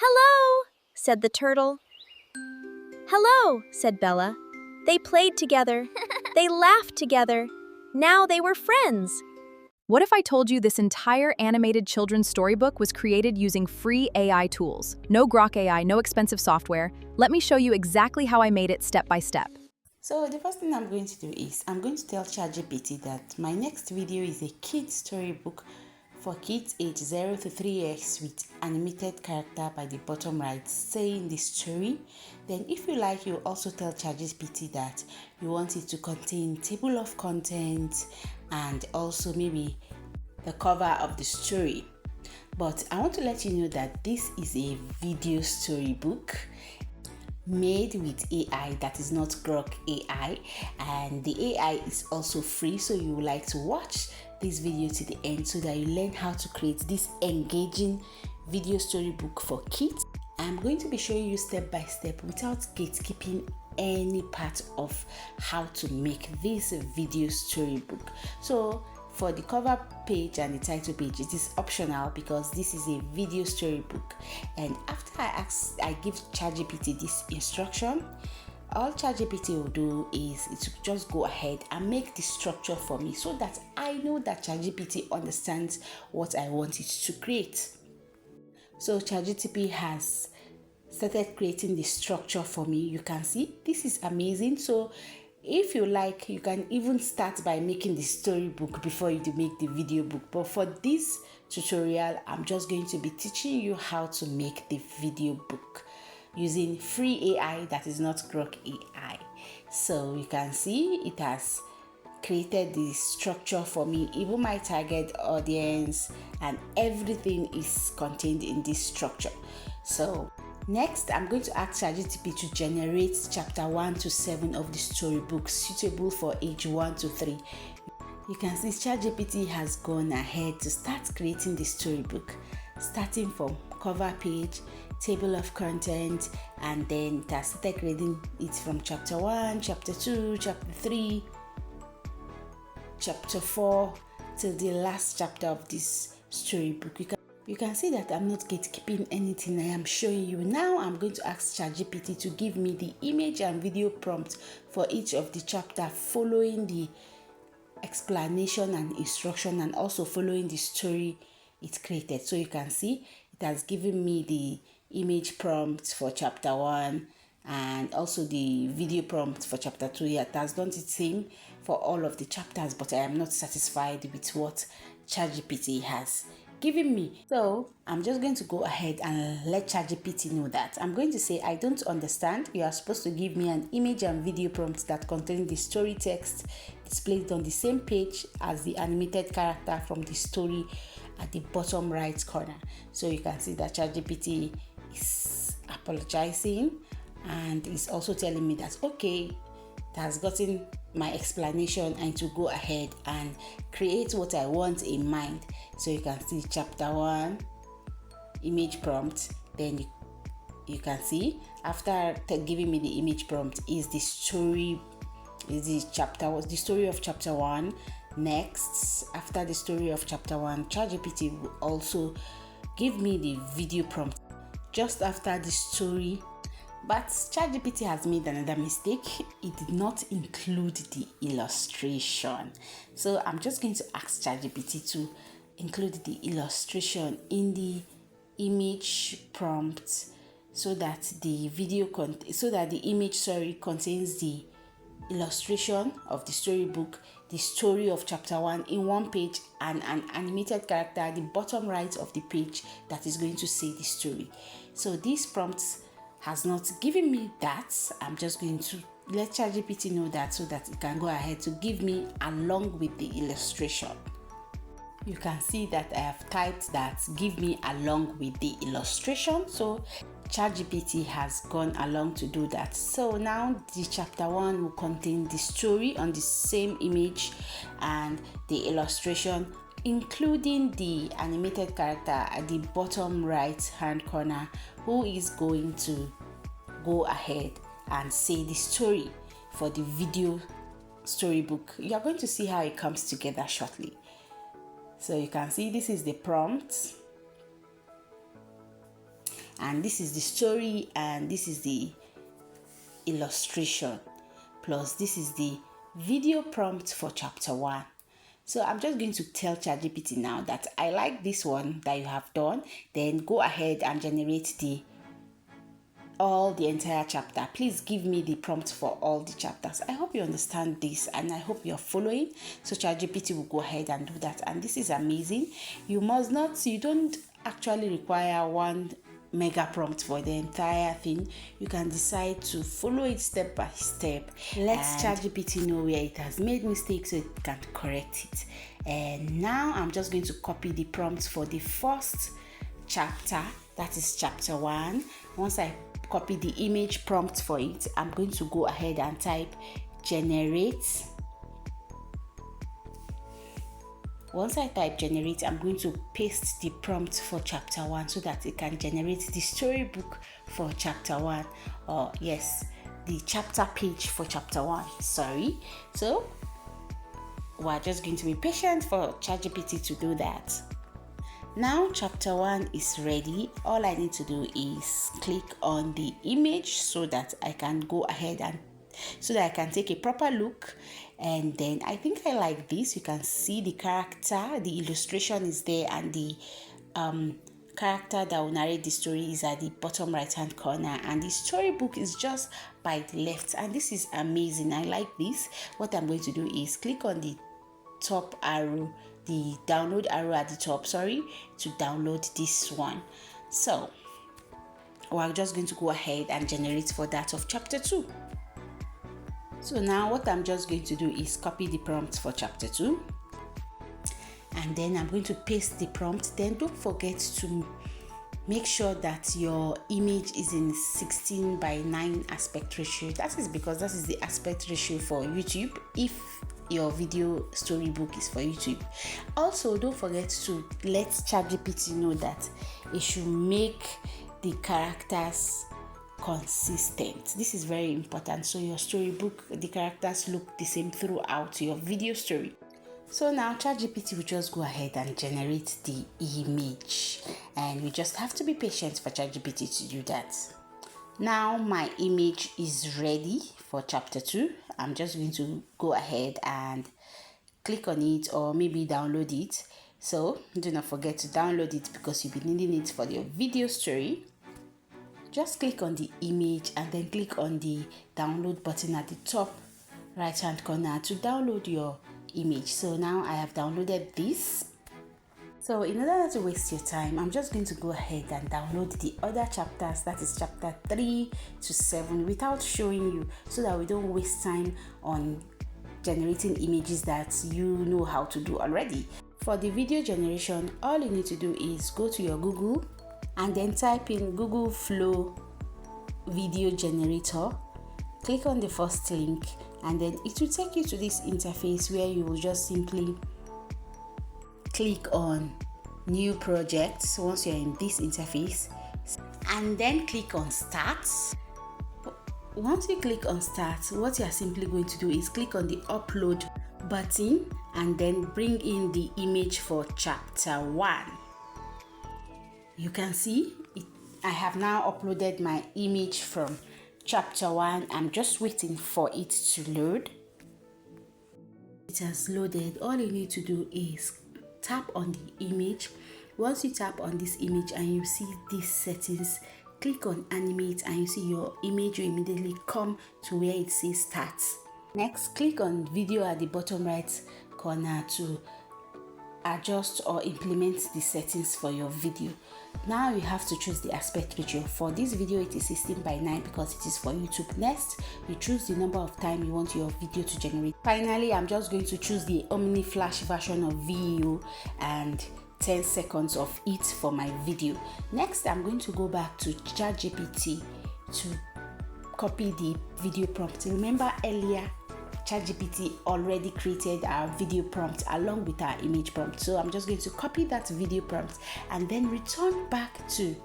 "Hello," said the turtle. "Hello," said Bella. They played together. They laughed together. Now they were friends. What if I told you this entire animated children's storybook was created using free AI tools? No Grok AI, no expensive software. Let me show you exactly how I made it step by step. So the first thing I'm going to do is I'm going to tell ChatGPT that my next video is a kids storybook for kids age 0 to 3 years with animated character by the bottom right saying the story. Then if you like, you also tell ChatGPT that you want it to contain table of contents and also maybe the cover of the story. But I want to let you know that this is a video storybook made with AI that is not Grok AI, and the AI is also free, so you would like to watch this video to the end so that you learn how to create this engaging video storybook for kids. I'm going to be showing you step by step without gatekeeping any part of how to make this video storybook. So for the cover page and the title page, it is optional because this is a video storybook. And after I give ChatGPT this instruction, all ChatGPT will do is it will just go ahead and make the structure for me so that I know that ChatGPT understands what I want it to create. So ChatGPT has started creating the structure for me. You can see this is amazing. So if you like, you can even start by making the storybook before you make the video book. But for this tutorial, I'm just going to be teaching you how to make the video book using free AI that is not Grok AI. So you can see it has created the structure for me, even my target audience and everything is contained in this structure. So next, I'm going to ask ChatGPT to generate chapter 1 to 7 of the storybook suitable for age 1 to 3. You can see ChatGPT has gone ahead to start creating the storybook, starting from cover page, table of content, and then it has started creating it from chapter 1, chapter 2, chapter 3, chapter 4 till the last chapter of this storybook. You can see that I'm not gatekeeping anything I am showing you. Now I'm going to ask ChatGPT to give me the image and video prompt for each of the chapter following the explanation and instruction and also following the story it created. So you can see it has given me the image prompt for chapter 1 and also the video prompt for chapter 2. Yeah, it has done the same for all of the chapters, but I am not satisfied with what ChatGPT has given me. So I'm just going to go ahead and let ChatGPT know that. I'm going to say, I don't understand. You are supposed to give me an image and video prompt that contain the story text displayed on the same page as the animated character from the story at the bottom right corner. So you can see that ChatGPT is apologizing and is also telling me that okay, it has gotten my explanation and to go ahead and create what I want in mind. So you can see chapter 1 image prompt. Then you can see after giving me the image prompt is the story, is the story of chapter 1. Next, after the story of chapter 1, ChatGPT will also give me the video prompt just after the story. But ChatGPT has made another mistake. It did not include the illustration. So I'm just going to ask ChatGPT to include the illustration in the image prompt so that the image contains the illustration of the storybook, the story of chapter 1 in one page, and an animated character at the bottom right of the page that is going to say the story. So these prompts has not given me that. I'm just going to let ChatGPT know that so that it can go ahead to give me along with the illustration. You can see that I have typed that give me along with the illustration. So ChatGPT has gone along to do that. So now the chapter 1 will contain the story on the same image and the illustration, including the animated character at the bottom right hand corner who is going to go ahead and say the story for the video storybook. You are going to see how it comes together shortly. So you can see this is the prompt and this is the story, and this is the illustration, plus this is the video prompt for chapter 1. So I'm just going to tell ChatGPT now that I like this one that you have done. Then go ahead and generate the entire chapter. Please give me the prompt for all the chapters. I hope you understand this, and I hope you're following. So ChatGPT will go ahead and do that, and this is amazing. You don't actually require one mega prompt for the entire thing. You can decide to follow it step by step. Let ChatGPT know where it has made mistakes so it can correct it. And now I'm just going to copy the prompt for the first chapter, that is chapter 1. Once I copy the image prompt for it, I'm going to go ahead and type generate. Once I type generate, I'm going to paste the prompt for chapter 1 so that it can generate the storybook for chapter 1, or yes, the chapter page for chapter 1. Sorry. So we're just going to be patient for ChatGPT to do that. Now chapter 1 is ready. All I need to do is click on the image so that I can go ahead and take a proper look. And then I think I like this. You can see the character, the illustration is there, and the character that will narrate the story is at the bottom right hand corner, and the storybook is just by the left. And this is amazing. I like this. What I'm going to do is click on the top arrow, the download arrow at the top, to download this one. So we're just going to go ahead and generate for that of chapter 2. So now what I'm just going to do is copy the prompt for chapter 2, and then I'm going to paste the prompt. Then don't forget to make sure that your image is in 16:9 aspect ratio. That is because that is the aspect ratio for YouTube if your video storybook is for YouTube. Also, don't forget to let ChatGPT know that it should make the characters consistent. This is very important, so your storybook, the characters look the same throughout your video story. So now ChatGPT will just go ahead and generate the image, and we just have to be patient for ChatGPT to do that. Now my image is ready for chapter 2. I'm just going to go ahead and click on it, or maybe download it. So do not forget to download it because you'll be needing it for your video story. Just click on the image and then click on the download button at the top right hand corner to download your image. So now I have downloaded this. So in order not to waste your time, I'm just going to go ahead and download the other chapters, that is chapter 3 to 7, without showing you, so that we don't waste time on generating images that you know how to do already. For the video generation, all you need to do is go to your Google and then type in Google Flow Video Generator. Click on the first link, and then it will take you to this interface where you will just simply click on New Project once you're in this interface, and then click on Start. Once you click on Start, what you are simply going to do is click on the Upload button and then bring in the image for chapter 1. You can see I have now uploaded my image from chapter 1. I'm just waiting for it to load. It has loaded. All you need to do is tap on the image. Once you tap on this image and you see these settings, click on animate, and you see your image will immediately come to where it says start. Next, click on video at the bottom right corner to adjust or implement the settings for your video. Now you have to choose the aspect ratio. For this video it is 16:9 because it is for YouTube. Next, you choose the number of time you want your video to generate. Finally, I'm just going to choose the Omni Flash version of VEO and 10 seconds of it for my video. Next, I'm going to go back to ChatGPT to copy the video prompt. Remember earlier ChatGPT already created our video prompt along with our image prompt. So I'm just going to copy that video prompt and then return back to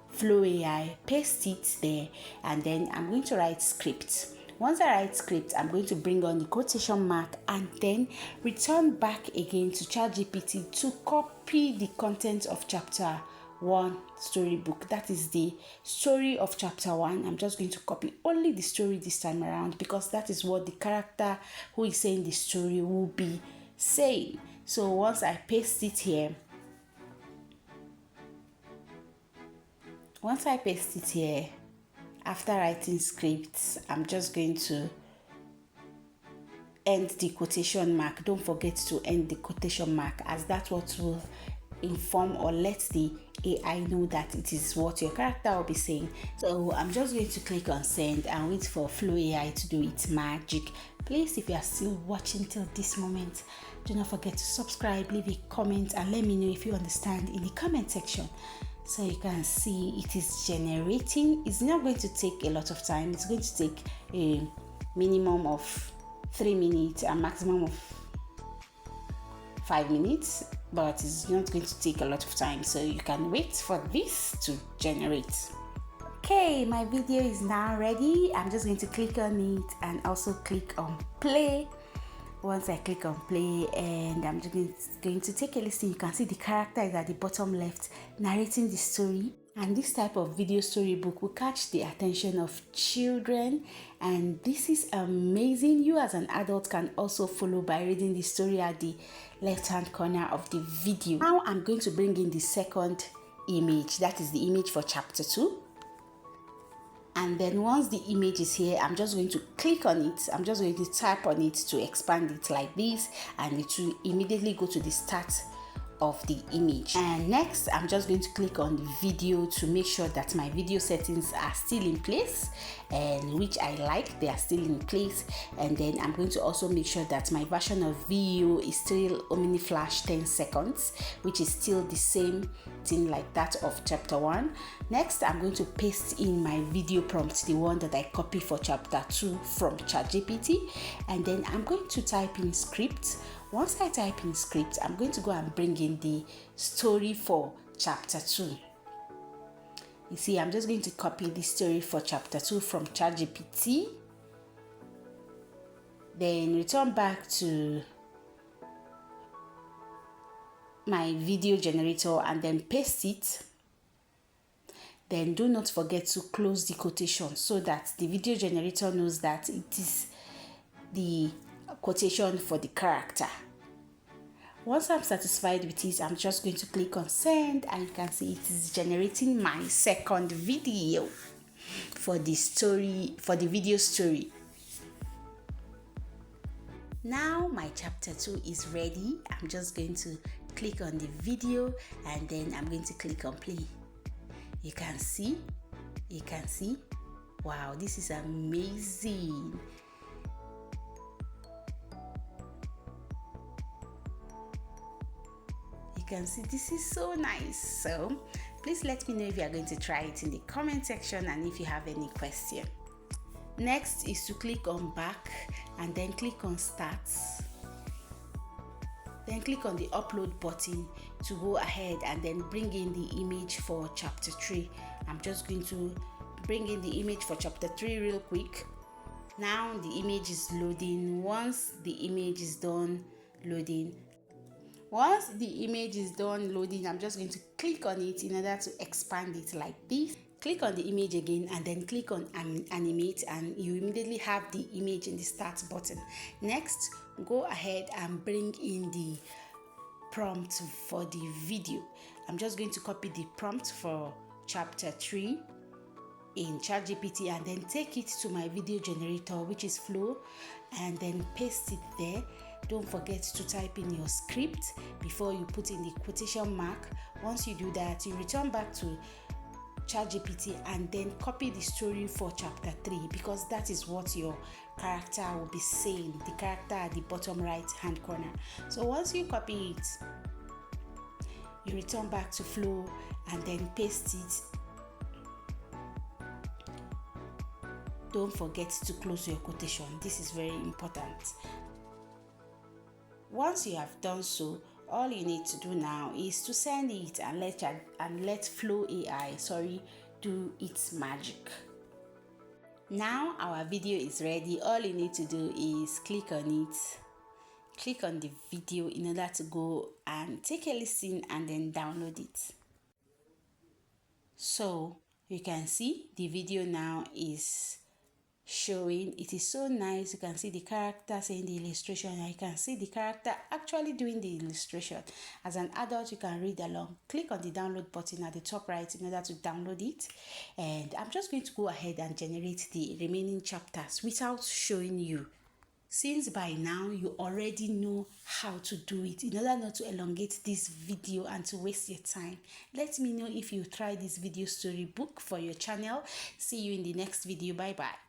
Flow AI, paste it there, and then I'm going to write script. Once I write script, I'm going to bring on the quotation mark and then return back again to ChatGPT to copy the content of chapter one storybook. That is the story of chapter 1. I'm just going to copy only the story this time around because that is what the character who is saying the story will be saying. So once I paste it here, after writing scripts, I'm just going to end the quotation mark. Don't forget to end the quotation mark, as that's what will inform or let the AI know that it is what your character will be saying. So I'm just going to click on send and wait for Flow AI to do its magic. Please, if you are still watching till this moment, do not forget to subscribe, leave a comment, and let me know if you understand in the comment section. So you can see it is generating. It's not going to take a lot of time. It's going to take a minimum of 3 minutes, a maximum of 5 minutes, but it's not going to take a lot of time, so you can wait for this to generate. Okay, my video is now ready. I'm just going to click on it and also click on play. Once I click on play, and I'm just going to take a listen, you can see the character is at the bottom left narrating the story. And this type of video storybook will catch the attention of children, and this is amazing. You as an adult can also follow by reading the story at the left hand corner of the video. Now I'm going to bring in the second image, that is the image for chapter 2. And then once the image is here, I'm just going to click on it. I'm just going to tap on it to expand it like this, and it will immediately go to the start of the image. And next, I'm just going to click on the video to make sure that my video settings are still in place, and which I like, they are still in place. And then I'm going to also make sure that my version of VU is still Omni Flash 10 seconds, which is still the same thing like that of chapter 1. Next, I'm going to paste in my video prompt, the one that I copied for chapter 2 from ChatGPT, and then I'm going to type in script. Once I type in script, I'm going to go and bring in the story for chapter 2. You see, I'm just going to copy the story for chapter 2 from ChatGPT, then return back to my video generator and then paste it. Then do not forget to close the quotation so that the video generator knows that it is the quotation for the character. Once I'm satisfied with it, I'm just going to click on send, and you can see it is generating my second video for the story, for the video story. Now my chapter 2 is ready. I'm just going to click on the video and then I'm going to click on play. You can see, wow, this is amazing. You can see this is so nice. So please let me know if you are going to try it in the comment section and if you have any question. Next is to click on back and then click on start. Then click on the upload button to go ahead and then bring in the image for chapter 3. I'm just going to bring in the image for chapter 3 real quick. Now the image is loading. Once the image is done loading, I'm just going to click on it in order to expand it like this. Click on the image again and then click on animate, and you immediately have the image in the start button. Next, go ahead and bring in the prompt for the video. I'm just going to copy the prompt for chapter 3 in ChatGPT and then take it to my video generator, which is Flow, and then paste it there. Don't forget to type in your script before you put in the quotation mark. Once you do that, you return back to ChatGPT and then copy the story for chapter 3, because that is what your character will be saying, the character at the bottom right hand corner. So once you copy it, you return back to Flow and then paste it. Don't forget to close your quotation. This is very important. Once you have done so, all you need to do now is to send it and let Flow AI do its magic. Now our video is ready. All you need to do is click on it. Click on the video in order to go and take a listen and then download it. So you can see the video now is showing. It is so nice. You can see the character saying the illustration, and you can see the character actually doing the illustration. As an adult, you can read along. Click on the download button at the top right in order to download it, and I'm just going to go ahead and generate the remaining chapters without showing you, since by now you already know how to do it. In order not to elongate this video and to waste your time, let me know if you try this video storybook for your channel. See you in the next video. Bye bye.